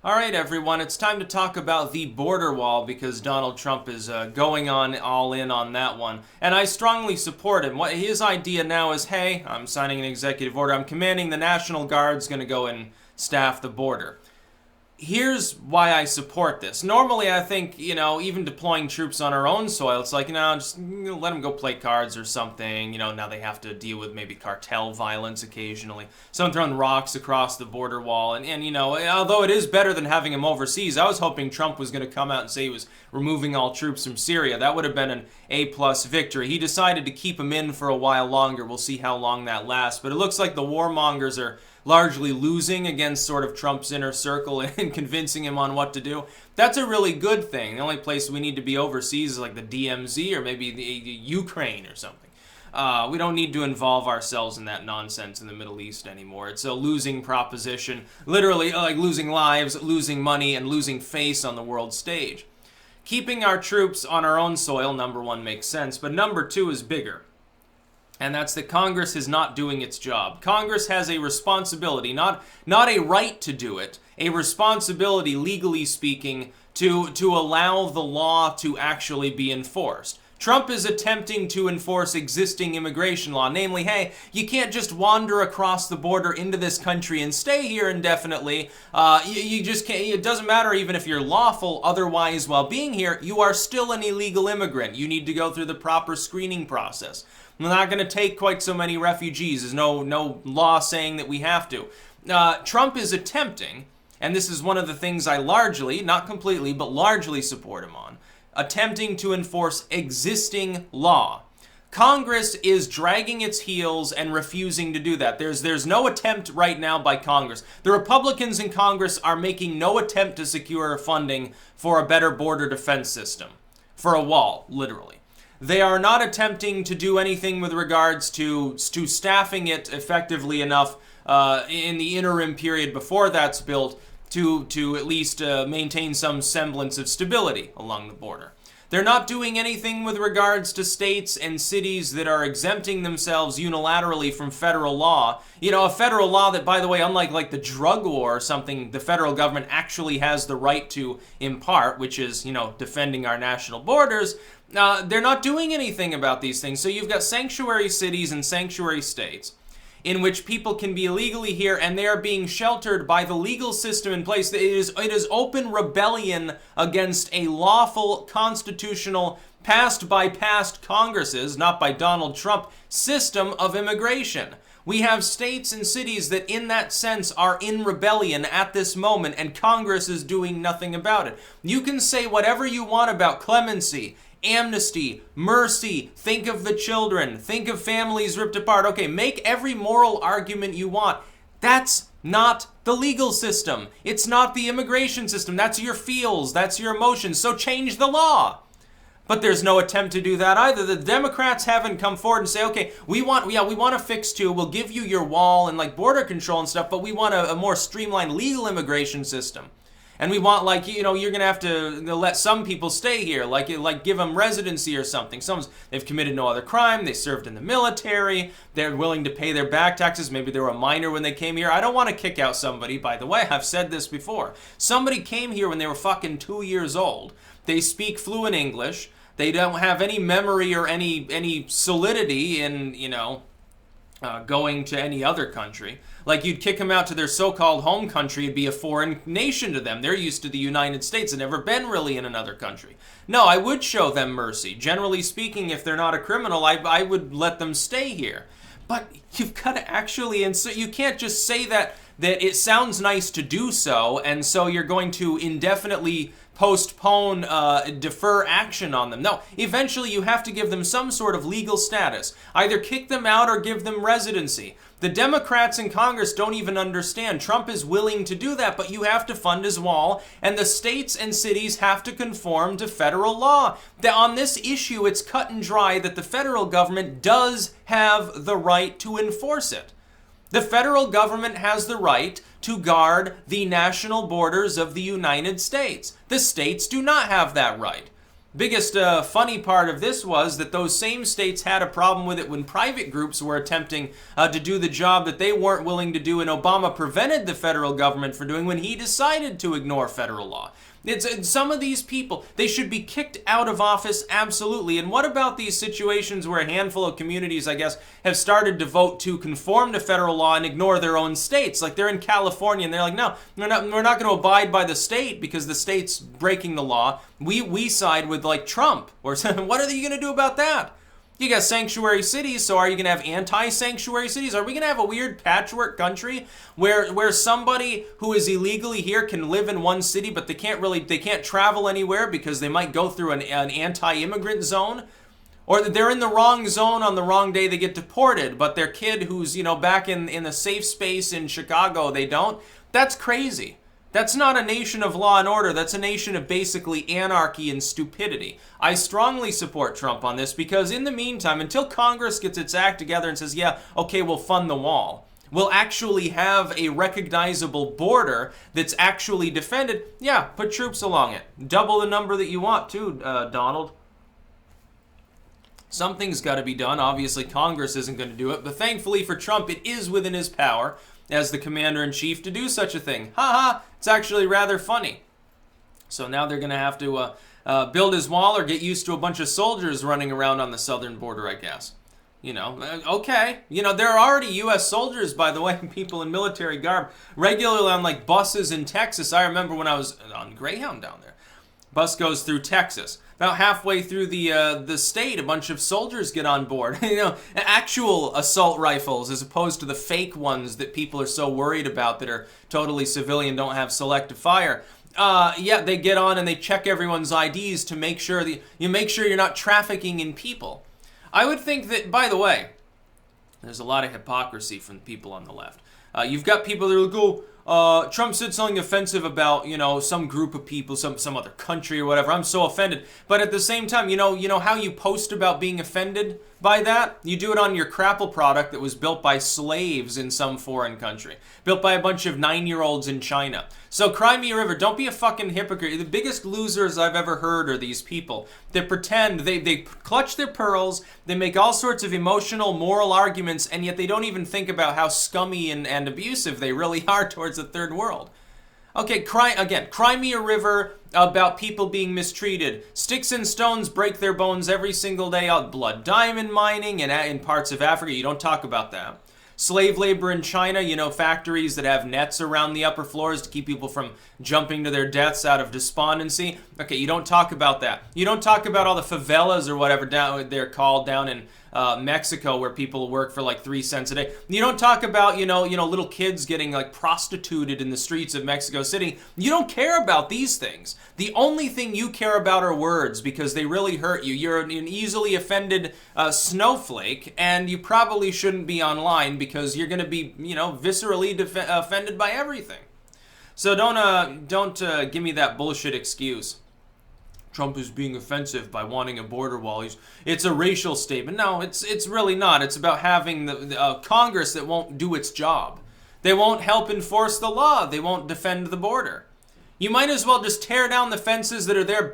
All right, everyone, it's time to talk about the border wall because Donald Trump is going on all in on that one. And I strongly support him. What his idea now is, hey, I'm signing an executive order. I'm commanding the National Guard's going to go and staff the border. Here's why I support this. Normally, I think, even deploying troops on our own soil, it's like, just let them go play cards or something. Now they have to deal with maybe cartel violence occasionally. Someone throwing rocks across the border wall. And although it is better than having them overseas, I was hoping Trump was going to come out and say he was removing all troops from Syria. That would have been an A-plus victory. He decided to keep them in for a while longer. We'll see how long that lasts. But it looks like the warmongers are largely losing against sort of Trump's inner circle and convincing him on what to do. That's a really good thing. The only place we need to be overseas is like the DMZ or maybe the Ukraine or something. We don't need to involve ourselves in that nonsense in the Middle East anymore. It's a losing proposition, literally like losing lives, losing money, and losing face on the world stage. Keeping our troops on our own soil, number one, makes sense, but number two is bigger. And that's that Congress is not doing its job. Congress has a responsibility, not a right to do it, a responsibility, legally speaking, to allow the law to actually be enforced. Trump is attempting to enforce existing immigration law, namely, hey, you can't just wander across the border into this country and stay here indefinitely. You just can't. It doesn't matter even if you're lawful otherwise while being here, you are still an illegal immigrant. You need to go through the proper screening process. We're not going to take quite so many refugees. There's no law saying that we have to. Trump is attempting, and this is one of the things I largely, not completely, but largely support him on, attempting to enforce existing law. Congress is dragging its heels and refusing to do that. There's no attempt right now by Congress. The Republicans in Congress are making no attempt to secure funding for a better border defense system, for a wall, literally. They are not attempting to do anything with regards to staffing it effectively enough in the interim period before that's built to at least maintain some semblance of stability along the border. They're not doing anything with regards to states and cities that are exempting themselves unilaterally from federal law. A federal law that, by the way, unlike like the drug war or something, the federal government actually has the right to impart, which is, defending our national borders. They're not doing anything about these things. So you've got sanctuary cities and sanctuary states in which people can be illegally here and they are being sheltered by the legal system in place. It is open rebellion against a lawful, constitutional, passed by past Congresses, not by Donald Trump, system of immigration. We have states and cities that in that sense are in rebellion at this moment and Congress is doing nothing about it. You can say whatever you want about clemency, amnesty, mercy, think of the children, think of families ripped apart. Okay, make every moral argument you want. That's not the legal system. It's not the immigration system. That's your feels, that's your emotions. So change the law. But there's no attempt to do that either. The Democrats haven't come forward and say, okay, we want a fix too. We'll give you your wall and like border control and stuff, but we want a more streamlined legal immigration system. And we want, you're going to have to let some people stay here, like give them residency or something. They've committed no other crime, they served in the military, they're willing to pay their back taxes, maybe they were a minor when they came here. I don't want to kick out somebody, by the way, I've said this before. Somebody came here when they were fucking 2 years old. They speak fluent English, they don't have any memory or any solidity in, going to any other country. Like, you'd kick them out to their so-called home country, it'd be a foreign nation to them. They're used to the United States and never been really in another country. No, I would show them mercy. Generally speaking, if they're not a criminal, I would let them stay here. But you've got to actually, and so you can't just say that it sounds nice to do so, and so you're going to indefinitely postpone, defer action on them. No, eventually you have to give them some sort of legal status. Either kick them out or give them residency. The Democrats in Congress don't even understand. Trump is willing to do that, but you have to fund his wall, and the states and cities have to conform to federal law. On this issue, it's cut and dry that the federal government does have the right to enforce it. The federal government has the right to guard the national borders of the United States. The states do not have that right. Biggest funny part of this was that those same states had a problem with it when private groups were attempting to do the job that they weren't willing to do, and Obama prevented the federal government from doing when he decided to ignore federal law. It's some of these people, they should be kicked out of office, absolutely. And what about these situations where a handful of communities, I guess, have started to vote to conform to federal law and ignore their own states? Like they're in California and they're like, no, we're not going to abide by the state because the state's breaking the law. We side with like Trump. Or what are you going to do about that? You got sanctuary cities, so are you going to have anti-sanctuary cities? Are we going to have a weird patchwork country where somebody who is illegally here can live in one city, but they can't travel anywhere because they might go through an anti-immigrant zone? Or they're in the wrong zone on the wrong day, they get deported, but their kid who's, back in a safe space in Chicago, they don't? That's crazy. That's not a nation of law and order. That's a nation of basically anarchy and stupidity. I strongly support Trump on this because in the meantime, until Congress gets its act together and says, yeah, okay, we'll fund the wall, we'll actually have a recognizable border that's actually defended, yeah, put troops along it. Double the number that you want too, Donald. Something's got to be done. Obviously, Congress isn't going to do it, but thankfully for Trump, it is within his power as the commander-in-chief to do such a thing. Ha! It's actually rather funny. So now they're going to have to build his wall or get used to a bunch of soldiers running around on the southern border, I guess. Okay. There are already U.S. soldiers, by the way, people in military garb, regularly on like buses in Texas. I remember when I was on Greyhound down there. Bus goes through Texas. About halfway through the state, a bunch of soldiers get on board. Actual assault rifles as opposed to the fake ones that people are so worried about that are totally civilian, don't have selective fire. Yeah, they get on and they check everyone's IDs to make sure that you make sure you're not trafficking in people. I would think that, by the way, there's a lot of hypocrisy from people on the left. You've got people that are like, Trump said something offensive about, some group of people, some other country or whatever. I'm so offended. But at the same time, you know how you post about being offended by that? You do it on your crapple product that was built by slaves in some foreign country. Built by a bunch of 9-year-olds in China. So cry me a river. Don't be a fucking hypocrite. The biggest losers I've ever heard are these people that pretend they clutch their pearls, they make all sorts of emotional, moral arguments, and yet they don't even think about how scummy and abusive they really are towards the third world. Okay, cry me a river about people being mistreated. Sticks and stones break their bones every single day out. Blood diamond mining in parts of Africa. You don't talk about that. Slave labor in China, factories that have nets around the upper floors to keep people from jumping to their deaths out of despondency. Okay, you don't talk about that. You don't talk about all the favelas or whatever they're called down in Mexico where people work for like 3 cents a day. You don't talk about, little kids getting like prostituted in the streets of Mexico City. You don't care about these things. The only thing you care about are words because they really hurt you. You're an easily offended snowflake, and you probably shouldn't be online because you're going to be, viscerally offended by everything. So don't give me that bullshit excuse. Trump is being offensive by wanting a border wall. It's a racial statement. No, it's really not. It's about having the Congress that won't do its job. They won't help enforce the law. They won't defend the border. You might as well just tear down the fences that are there,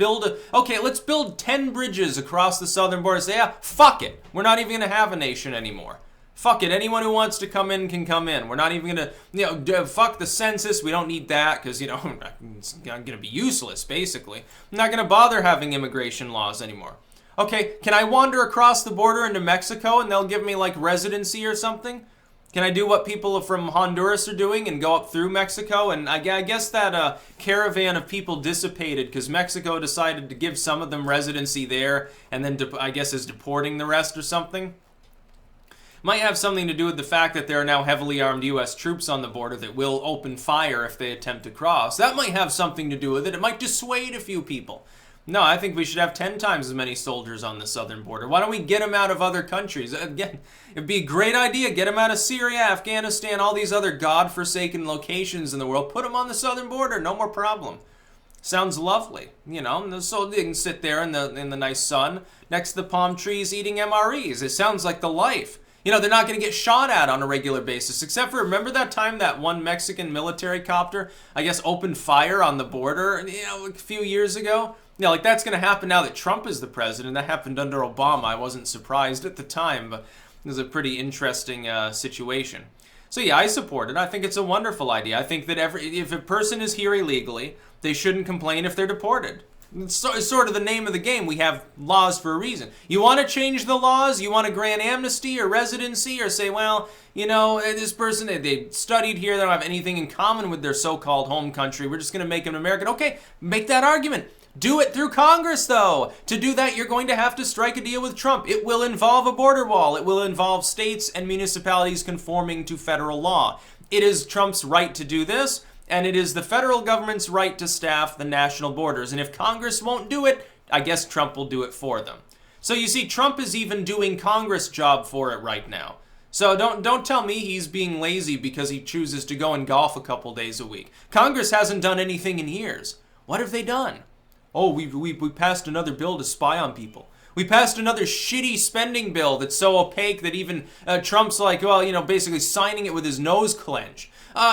okay, let's build 10 bridges across the southern border. Say, yeah, fuck it. We're not even going to have a nation anymore. Fuck it. Anyone who wants to come in can come in. We're not even going to, fuck the census. We don't need that because, it's going to be useless, basically. I'm not going to bother having immigration laws anymore. Okay, can I wander across the border into Mexico and they'll give me, like, residency or something? Can I do what people from Honduras are doing and go up through Mexico? And I guess that caravan of people dissipated because Mexico decided to give some of them residency there and then, I guess, is deporting the rest or something. Might have something to do with the fact that there are now heavily armed U.S. troops on the border that will open fire if they attempt to cross. That might have something to do with it. It might dissuade a few people. No, I think we should have 10 times as many soldiers on the southern border. Why don't we get them out of other countries? Again, it'd be a great idea. Get them out of Syria, Afghanistan, all these other godforsaken locations in the world. Put them on the southern border. No more problem. Sounds lovely, so they can sit there in the nice sun next to the palm trees eating MREs. It sounds like the life. They're not going to get shot at on a regular basis, except for, remember that time that one Mexican military copter, I guess, opened fire on the border, a few years ago? Yeah, like that's going to happen now that Trump is the president. That happened under Obama. I wasn't surprised at the time, but it was a pretty interesting situation. So yeah, I support it. I think it's a wonderful idea. I think that if a person is here illegally, they shouldn't complain if they're deported. It's sort of the name of the game. We have laws for a reason. You want to change the laws? You want to grant amnesty or residency or say, well, you know, this person, they studied here, they don't have anything in common with their so-called home country. We're just going to make them American. Okay, make that argument. Do it through Congress, though. To do that, you're going to have to strike a deal with Trump. It will involve a border wall. It will involve states and municipalities conforming to federal law. It is Trump's right to do this, and it is the federal government's right to staff the national borders. And if Congress won't do it, I guess Trump will do it for them. So you see, Trump is even doing Congress' job for it right now. So don't tell me he's being lazy because he chooses to go and golf a couple days a week. Congress hasn't done anything in years. What have they done? Oh, we passed another bill to spy on people. We passed another shitty spending bill that's so opaque that even Trump's like, well, you know, basically signing it with his nose clenched.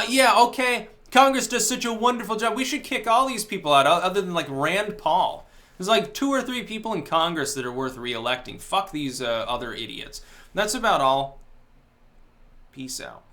Yeah, okay, Congress does such a wonderful job. We should kick all these people out, other than like Rand Paul. There's like 2 or 3 people in Congress that are worth re-electing. Fuck these other idiots. That's about all. Peace out.